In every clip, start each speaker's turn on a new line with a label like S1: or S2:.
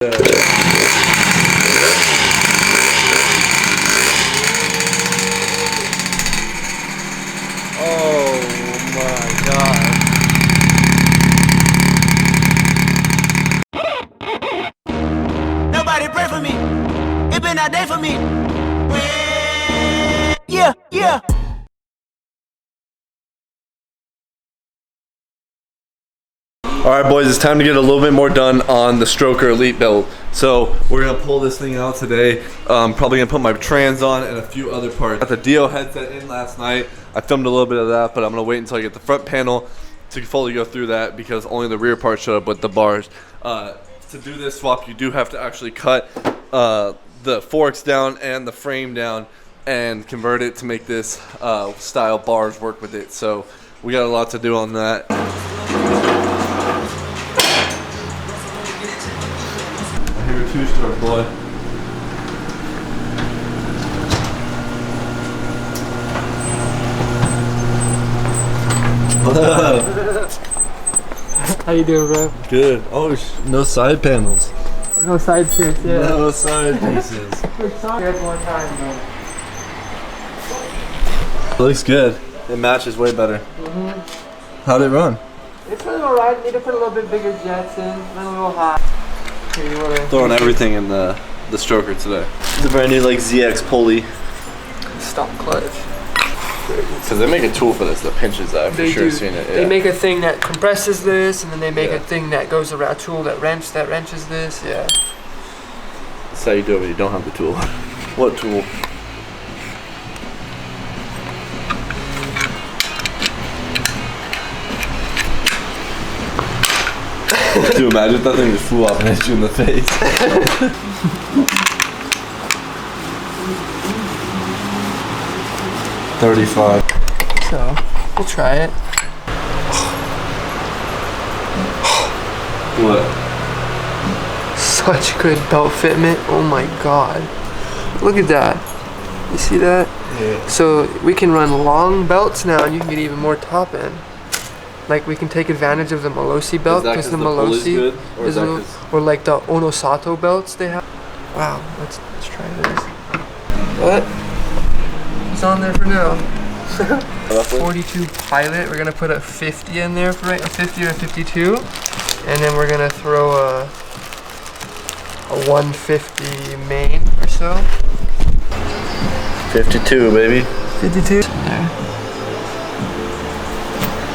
S1: Oh my god.
S2: Nobody pray for me. It been a day for me. Yeah, yeah.
S1: Alright boys, it's time to get a little bit more done on the Stroker Elite build. So we're gonna pull this thing out today. Probably gonna put my trans on and a few other parts. Got the Dio headset in last night. I filmed a little bit of that, but I'm gonna wait until I get the front panel to fully go through that because only the rear part showed up with the bars. To do this swap, you do have to actually cut the forks down and the frame down and convert it to make this style bars work with it. So we got a lot to do on that. I hear a two-stroke, boy.
S3: How you doing, bro?
S1: Good. Oh, no side panels.
S3: No side skirts, yeah.
S1: No side pieces.
S3: Here's one time, bro.
S1: Looks good. It matches way better. How'd it run?
S3: It's running alright. Need to put a little bit bigger jets in. Run a little hot. Here, you wanna
S1: Throwing everything in the stroker today. It's a brand new like ZX pulley.
S3: stop clutch.
S1: Because they make a tool for this that pinches that. I've for sure seen it. Yeah.
S3: They make a thing that compresses this, and then they make a thing that goes around, a tool that wrenches this. Yeah.
S1: That's how you do it when you don't have the tool. What tool? Dude, imagine if that thing just flew off and hit you in the face. 35.
S3: So we'll try it.
S1: What?
S3: Such good belt fitment. Oh my god. Look at that. You see that?
S1: Yeah.
S3: So we can run long belts now, and you can get even more top end. Like we can take advantage of the Molosi belt because the Molosi is or like the Onosato belts they have. Wow, let's try this. What? It's on there for now. 42 Pilot. We're gonna put a 50 in there for a 50 or a 52, and then we're gonna throw a 150 main or so.
S1: 52, baby.
S3: 52. There.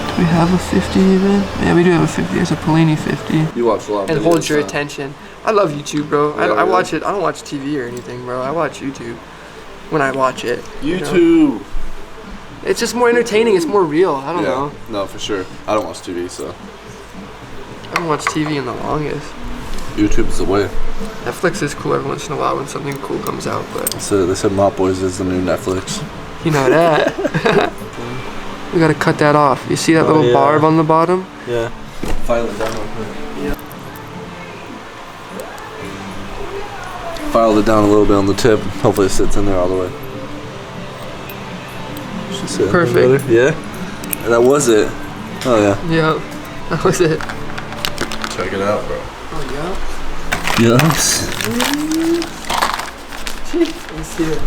S3: Do we have a 50 even? Yeah, we do have a 50. It's a Polini 50.
S1: You watch a lot of
S3: and
S1: videos,
S3: holds your attention. I love YouTube, bro.
S1: Yeah,
S3: I watch it. I don't watch TV or anything, bro. I watch YouTube when I watch it.
S1: YouTube.
S3: You know? It's just more entertaining. It's more real. I don't know.
S1: No, for sure. I don't watch TV, so.
S3: I haven't watched TV in the longest.
S1: YouTube is the way.
S3: Netflix is cool every once in a while when something cool comes out, but.
S1: So they said MOPBOYZ is the new Netflix.
S3: You know that. We gotta cut that off. You see that little barb on the bottom?
S1: Yeah. File it down real quick.
S3: Yeah.
S1: Filed it down a little bit on the tip. Hopefully it sits in there all the way.
S3: Perfect.
S1: Yeah? That was it. Oh yeah.
S3: Yeah. That was it.
S1: Check it out, bro.
S3: Oh yeah?
S1: Yes.
S3: Let's see it.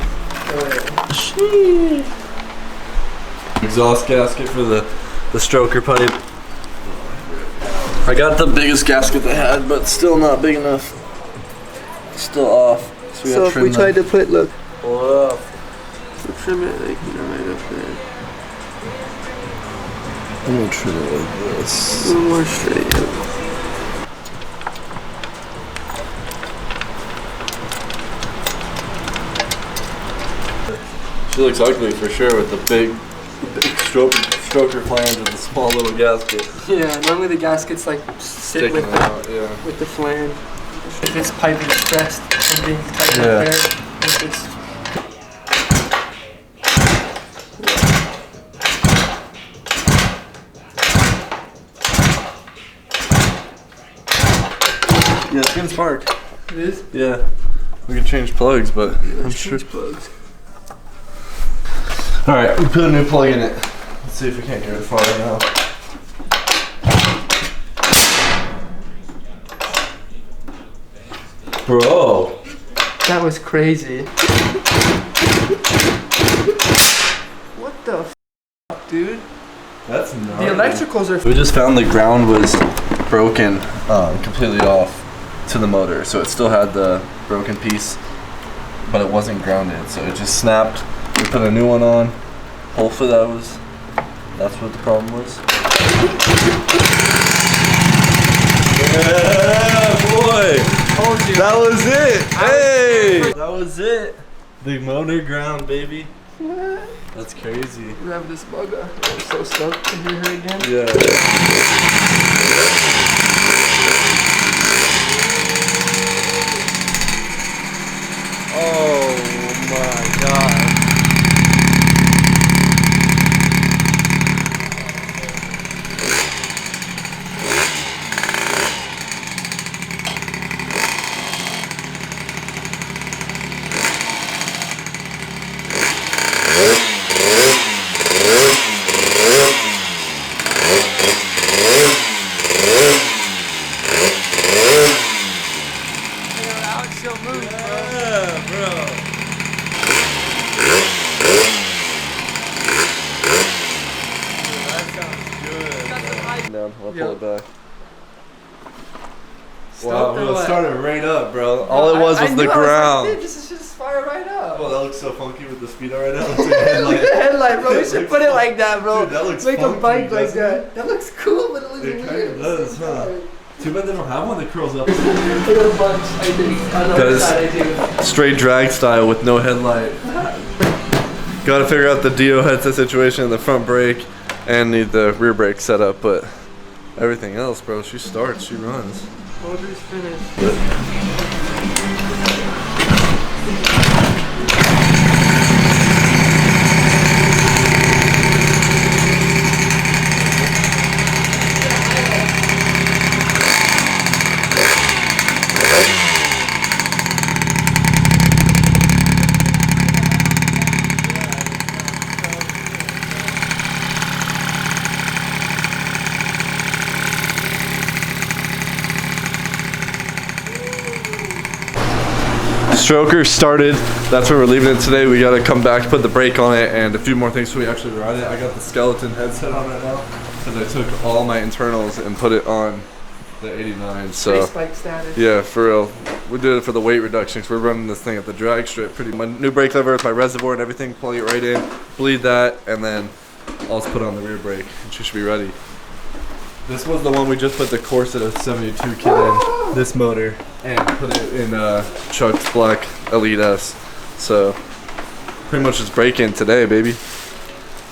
S3: Oh yeah.
S1: Exhaust gasket for the stroker pipe. I got the biggest gasket they had, but still not big enough. Still off.
S3: So if we tried to put, look.
S1: Pull it up.
S3: We'll trim it like, you know, right up there.
S1: I'm gonna trim it like this.
S3: A little more straight.
S1: She looks ugly for sure with the big stroker flange and the small little gasket.
S3: Yeah, normally the gaskets like sit with the flange. If this pipe is stressed from being tight up there, if it's
S1: yeah, it's gonna spark.
S3: It is?
S1: Yeah. We can change plugs, but I'm sure.
S3: Plugs.
S1: Alright, we put a new plug in it. Let's see if we can't get it far now. Bro.
S3: That was crazy. What the f, dude?
S1: That's gnarly.
S3: The electricals are.
S1: We just found the ground was broken completely off to the motor. So it still had the broken piece, but it wasn't grounded. So it just snapped. We put a new one on. Hopefully that's what the problem was. Yeah, boy.
S3: Told you.
S1: That was it. Hey, that was it. The motor ground, baby.
S3: What?
S1: That's crazy.
S3: We have this bugger. I'm so stoked to hear her again.
S1: Yeah. Oh my god. Down. I'll pull it back. Wow, we started right up, bro. All it was the ground.
S3: Dude, this is just fire right up.
S1: Oh, that looks so funky with the speedo right now.
S3: Look at the headlight, bro. We should put it like that, bro.
S1: Dude, that looks
S3: like
S1: funky,
S3: a bike like
S1: doesn't
S3: that. That looks cool, but it looks weird.
S1: It kind of does, huh? Too bad they don't have one that curls up.
S3: Look at a bunch, I think. On the other side, I think.
S1: Straight drag style with no headlight. Got to figure out the Dio headset situation and the front brake, and need the rear brake set up, but everything else, bro, she starts, she runs.
S3: Motor's finished.
S1: Stroker started. That's where we're leaving it today. We gotta come back, put the brake on it, and a few more things so we actually ride it. I got the skeleton headset on right now because I took all my internals and put it on the 89. So
S3: Race bike status.
S1: yeah, for real. We did it for the weight reduction because we're running this thing at the drag strip. My new brake lever with my reservoir and everything. Plug it right in, bleed that, and then I'll just put on the rear brake, and she should be ready. This was the one we just put the Corsa 72 kit in, this motor, and put it in Chuck's Black Elite S. So, pretty much just break in today, baby.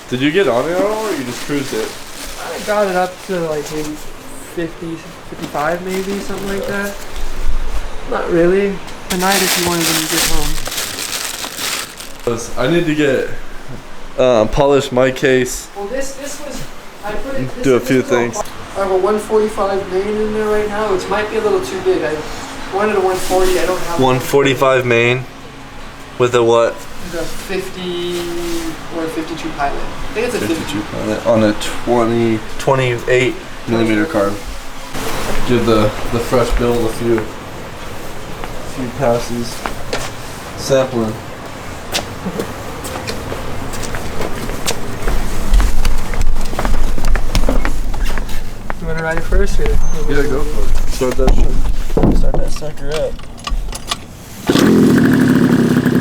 S1: Did you get on it at all, or you just cruised it?
S3: I got it up to like maybe 50, 55 maybe, something like that. Not really. Tonight if you wanted when you get home.
S1: I need to get polish my case.
S3: Well, this was, I put it,
S1: do a few things.
S3: I have a 145 main in there right now, which might be a little too big. I wanted a 140, I don't have
S1: 145 main with a what?
S3: The 50 or 52 Pilot. I think it's a 52
S1: Pilot on a 28 millimeter carb. Give the fresh build a few passes. Sampling.
S3: You wanna ride it first, or?
S1: Yeah, go for it. Start that shit. Start that sucker up.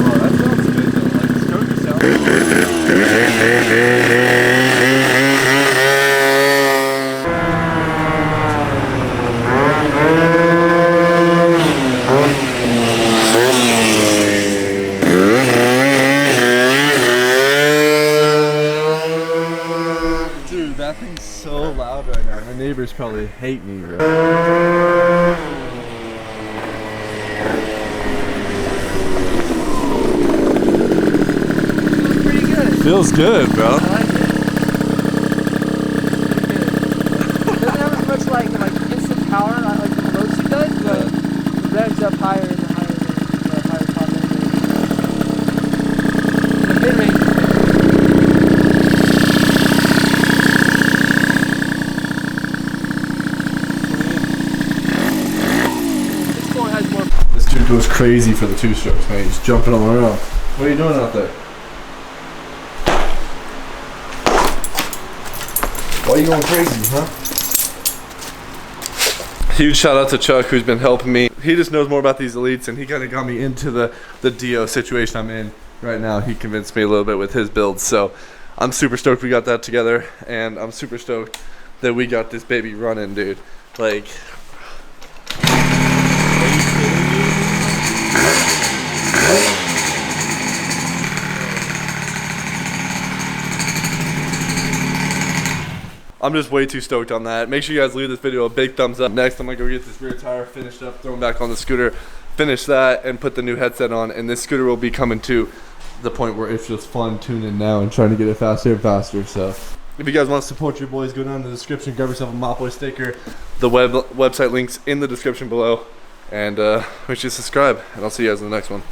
S1: Oh, that sounds good though. Like the stroker sounds Dude, that thing's so loud right now. My neighbors probably hate me, bro.
S3: Pretty good.
S1: Feels good, bro.
S3: I like it. It doesn't have as much like instant power like the Veloci does, but it revs up higher and higher than the higher top end. The mid range.
S1: This tune dude goes crazy for the 2-strokes, man. He's jumping all around. What are you doing out there? Why are you going crazy, huh? Huge shout out to Chuck, who's been helping me. He just knows more about these elites, and he kind of got me into the Dio situation I'm in right now. He convinced me a little bit with his builds, so I'm super stoked we got that together, and I'm super stoked that we got this baby running, dude. Like, I'm just way too stoked on that. Make sure you guys leave this video a big thumbs up. Next, I'm gonna go get this rear tire finished up, throw them back on the scooter, finish that, and put the new headset on. And this scooter will be coming to the point where it's just fun tuning now and trying to get it faster and faster. So if you guys want to support your boys, go down in the description, grab yourself a MOPBOYZ sticker. The website links in the description below. And make sure you subscribe, and I'll see you guys in the next one.